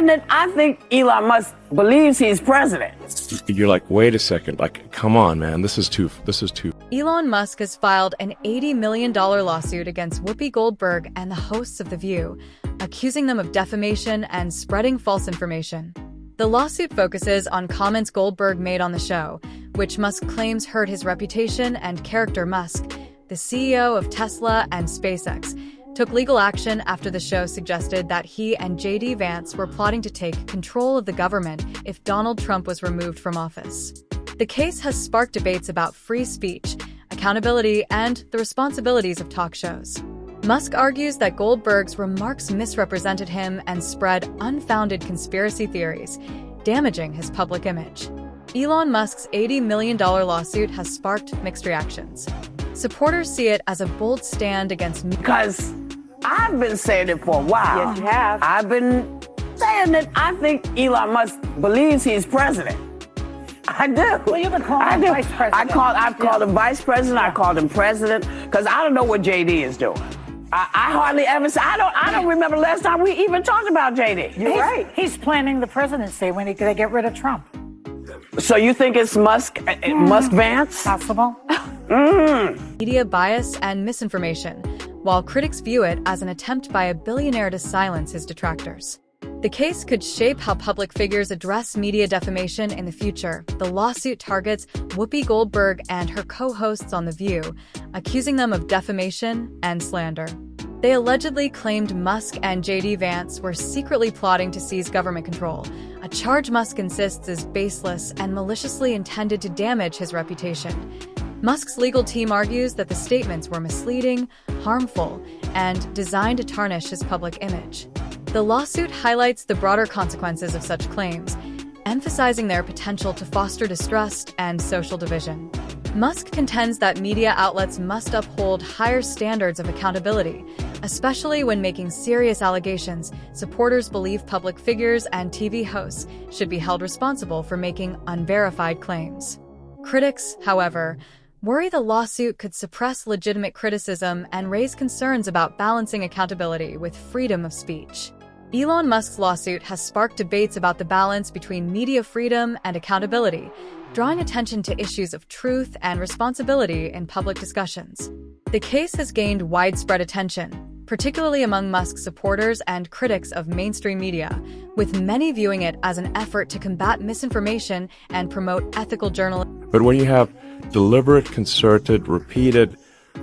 saying that I think Elon Musk believes he's president. You're like, wait a second, like, come on, man, this is too. Elon Musk has filed an $80 million lawsuit against Whoopi Goldberg and the hosts of The View, accusing them of defamation and spreading false information. The lawsuit focuses on comments Goldberg made on the show, which Musk claims hurt his reputation and character. Musk, the CEO of Tesla and SpaceX, took legal action after the show suggested that he and J.D. Vance were plotting to take control of the government if Donald Trump was removed from office. The case has sparked debates about free speech, accountability, and the responsibilities of talk shows. Musk argues that Goldberg's remarks misrepresented him and spread unfounded conspiracy theories, damaging his public image. Elon Musk's $80 million lawsuit has sparked mixed reactions. Supporters see it as a bold stand against... Because I've been saying it for a while. Yes, you have. I've been saying that I think Elon Musk believes he's president. I do. Well, you've been calling him vice president. I've called him vice president. I called him president because I don't know what JD is doing. I hardly ever say. I don't remember the last time we even talked about JD. You're right. He's planning the presidency when they get rid of Trump. So you think it's Musk Vance? Possible. Media bias and misinformation, while critics view it as an attempt by a billionaire to silence his detractors. The case could shape how public figures address media defamation in the future. The lawsuit targets Whoopi Goldberg and her co-hosts on The View, accusing them of defamation and slander. They allegedly claimed Musk and J.D. Vance were secretly plotting to seize government control, a charge Musk insists is baseless and maliciously intended to damage his reputation. Musk's legal team argues that the statements were misleading, harmful, and designed to tarnish his public image. The lawsuit highlights the broader consequences of such claims, emphasizing their potential to foster distrust and social division. Musk contends that media outlets must uphold higher standards of accountability, especially when making serious allegations. Supporters believe public figures and TV hosts should be held responsible for making unverified claims. Critics, however, worry the lawsuit could suppress legitimate criticism and raise concerns about balancing accountability with freedom of speech. Elon Musk's lawsuit has sparked debates about the balance between media freedom and accountability, drawing attention to issues of truth and responsibility in public discussions. The case has gained widespread attention, particularly among Musk's supporters and critics of mainstream media, with many viewing it as an effort to combat misinformation and promote ethical journalism. But when you have deliberate, concerted, repeated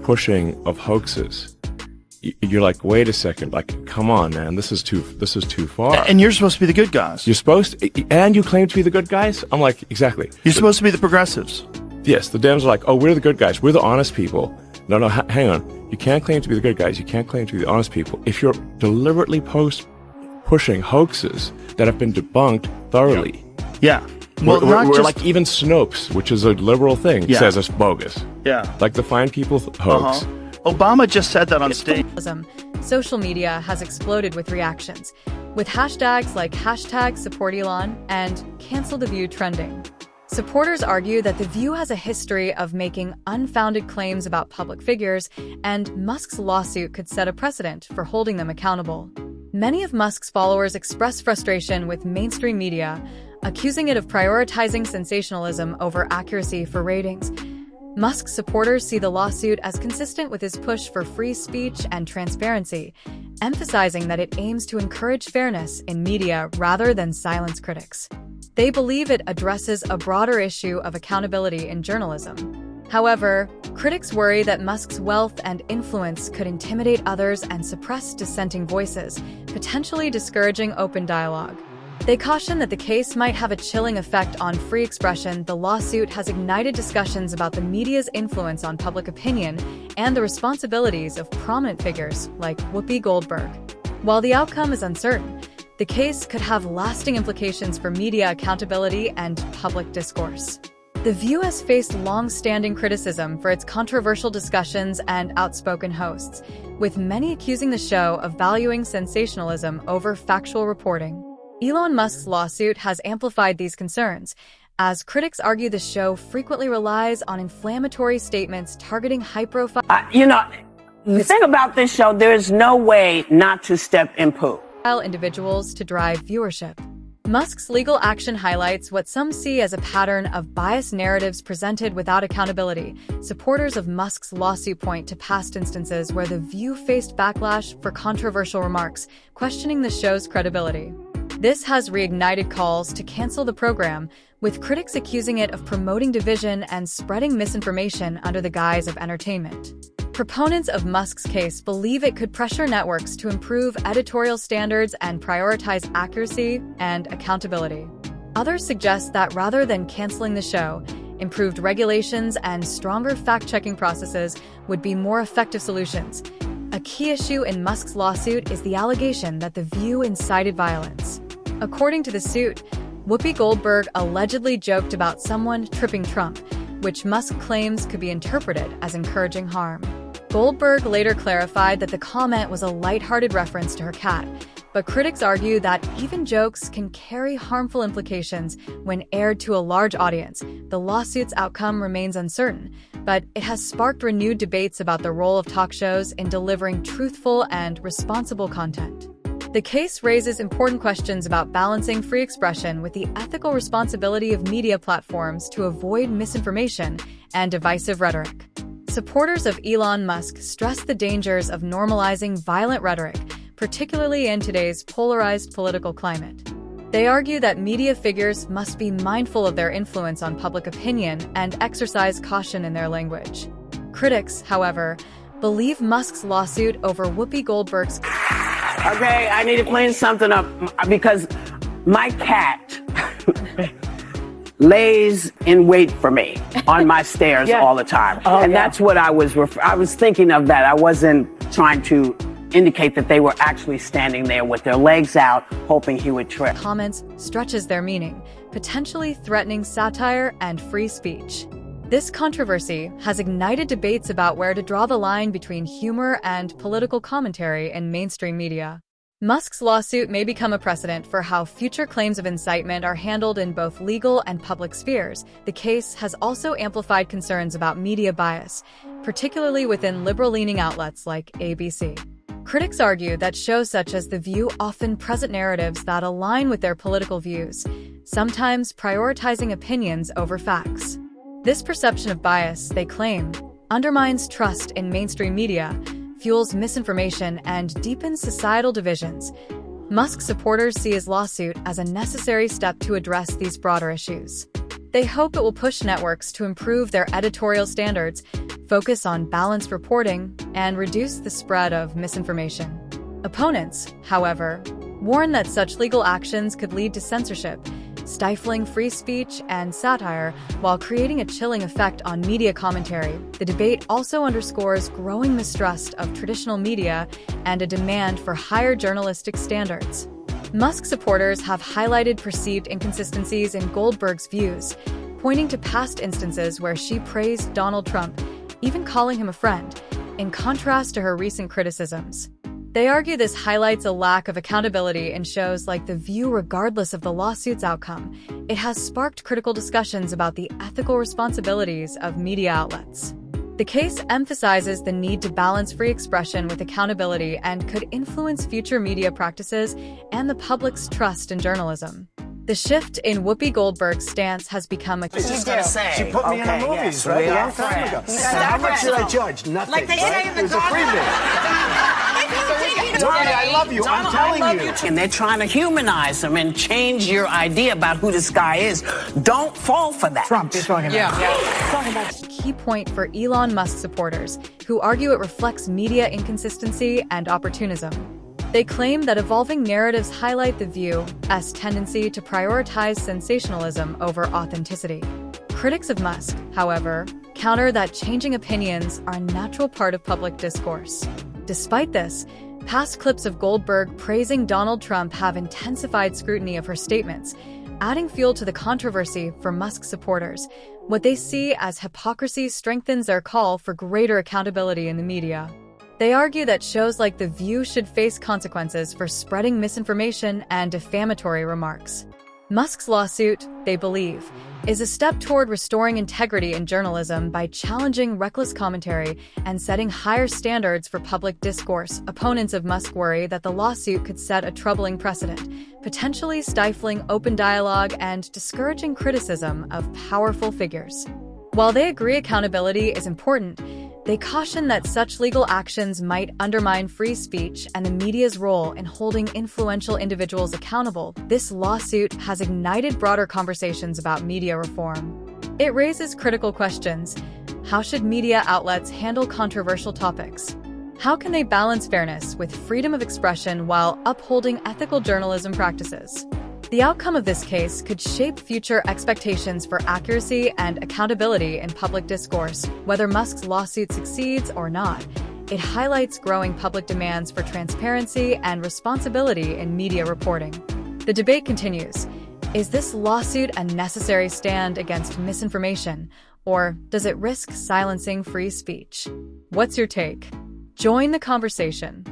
pushing of hoaxes, you're like, wait a second, like, come on, man, this is too far. And you're supposed to be the good guys. You're supposed to, and you claim to be the good guys? I'm like, exactly. You're supposed to be the progressives. Yes, the Dems are like, oh, we're the good guys. We're the honest people. No, hang on. You can't claim to be the good guys. You can't claim to be the honest people if you're deliberately pushing hoaxes that have been debunked thoroughly. Yeah. Well, we're like, even Snopes, which is a liberal thing, says it's bogus. Yeah. Like the Fine People hoax. Obama just said that on stage. Social media has exploded with reactions, with hashtags like #SupportElon and Cancel the View trending. Supporters argue that The View has a history of making unfounded claims about public figures, and Musk's lawsuit could set a precedent for holding them accountable. Many of Musk's followers express frustration with mainstream media, accusing it of prioritizing sensationalism over accuracy for ratings. Musk's supporters see the lawsuit as consistent with his push for free speech and transparency, emphasizing that it aims to encourage fairness in media rather than silence critics. They believe it addresses a broader issue of accountability in journalism. However, critics worry that Musk's wealth and influence could intimidate others and suppress dissenting voices, potentially discouraging open dialogue. They caution that the case might have a chilling effect on free expression. The lawsuit has ignited discussions about the media's influence on public opinion and the responsibilities of prominent figures like Whoopi Goldberg. While the outcome is uncertain, the case could have lasting implications for media accountability and public discourse. The View has faced long-standing criticism for its controversial discussions and outspoken hosts, with many accusing the show of valuing sensationalism over factual reporting. Elon Musk's lawsuit has amplified these concerns, as critics argue the show frequently relies on inflammatory statements targeting high-profile... The thing about this show, there is no way not to step in poo. individuals to drive viewership. Musk's legal action highlights what some see as a pattern of biased narratives presented without accountability. Supporters of Musk's lawsuit point to past instances where The View faced backlash for controversial remarks, questioning the show's credibility. This has reignited calls to cancel the program, with critics accusing it of promoting division and spreading misinformation under the guise of entertainment. Proponents of Musk's case believe it could pressure networks to improve editorial standards and prioritize accuracy and accountability. Others suggest that rather than canceling the show, improved regulations and stronger fact-checking processes would be more effective solutions. A key issue in Musk's lawsuit is the allegation that The View incited violence. According to the suit, Whoopi Goldberg allegedly joked about someone tripping Trump, which Musk claims could be interpreted as encouraging harm. Goldberg later clarified that the comment was a lighthearted reference to her cat, but critics argue that even jokes can carry harmful implications when aired to a large audience. The lawsuit's outcome remains uncertain, but it has sparked renewed debates about the role of talk shows in delivering truthful and responsible content. The case raises important questions about balancing free expression with the ethical responsibility of media platforms to avoid misinformation and divisive rhetoric. Supporters of Elon Musk stress the dangers of normalizing violent rhetoric, particularly in today's polarized political climate. They argue that media figures must be mindful of their influence on public opinion and exercise caution in their language. Critics, however, believe Musk's lawsuit over Whoopi Goldberg's... Okay, I need to clean something up because my cat lays in wait for me on my stairs all the time. That's what I was thinking of that. I wasn't trying to indicate that they were actually standing there with their legs out, hoping he would trip. Comments stretches their meaning, potentially threatening satire and free speech. This controversy has ignited debates about where to draw the line between humor and political commentary in mainstream media. Musk's lawsuit may become a precedent for how future claims of incitement are handled in both legal and public spheres. The case has also amplified concerns about media bias, particularly within liberal-leaning outlets like ABC. Critics argue that shows such as The View often present narratives that align with their political views, sometimes prioritizing opinions over facts. This perception of bias, they claim, undermines trust in mainstream media, fuels misinformation, and deepens societal divisions. Musk supporters see his lawsuit as a necessary step to address these broader issues. They hope it will push networks to improve their editorial standards, focus on balanced reporting, and reduce the spread of misinformation. Opponents, however, warn that such legal actions could lead to censorship, stifling free speech and satire while creating a chilling effect on media commentary. The debate also underscores growing mistrust of traditional media and a demand for higher journalistic standards. Musk supporters have highlighted perceived inconsistencies in Goldberg's views, pointing to past instances where she praised Donald Trump, even calling him a friend, in contrast to her recent criticisms. They argue this highlights a lack of accountability in shows like The View regardless of the lawsuit's outcome. It has sparked critical discussions about the ethical responsibilities of media outlets. The case emphasizes the need to balance free expression with accountability and could influence future media practices and the public's trust in journalism. The shift in Whoopi Goldberg's stance has become a key. She put me in her movies, right? A long time ago. How much did I judge? Nothing. Like they say in the it was a freebie. Donnie, I love you. I'm telling you. And they're trying to humanize him and change your idea about who this guy is. Don't fall for that. Trump, you're talking about. Key point for Elon Musk supporters, who argue it reflects media inconsistency and opportunism. They claim that evolving narratives highlight The View's tendency to prioritize sensationalism over authenticity. Critics of Musk, however, counter that changing opinions are a natural part of public discourse. Despite this, past clips of Goldberg praising Donald Trump have intensified scrutiny of her statements, adding fuel to the controversy for Musk supporters. What they see as hypocrisy strengthens their call for greater accountability in the media. They argue that shows like The View should face consequences for spreading misinformation and defamatory remarks. Musk's lawsuit, they believe, is a step toward restoring integrity in journalism by challenging reckless commentary and setting higher standards for public discourse. Opponents of Musk worry that the lawsuit could set a troubling precedent, potentially stifling open dialogue and discouraging criticism of powerful figures. While they agree accountability is important, they caution that such legal actions might undermine free speech and the media's role in holding influential individuals accountable. This lawsuit has ignited broader conversations about media reform. It raises critical questions. How should media outlets handle controversial topics? How can they balance fairness with freedom of expression while upholding ethical journalism practices? The outcome of this case could shape future expectations for accuracy and accountability in public discourse. Whether Musk's lawsuit succeeds or not, it highlights growing public demands for transparency and responsibility in media reporting. The debate continues. Is this lawsuit a necessary stand against misinformation, or does it risk silencing free speech? What's your take? Join the conversation.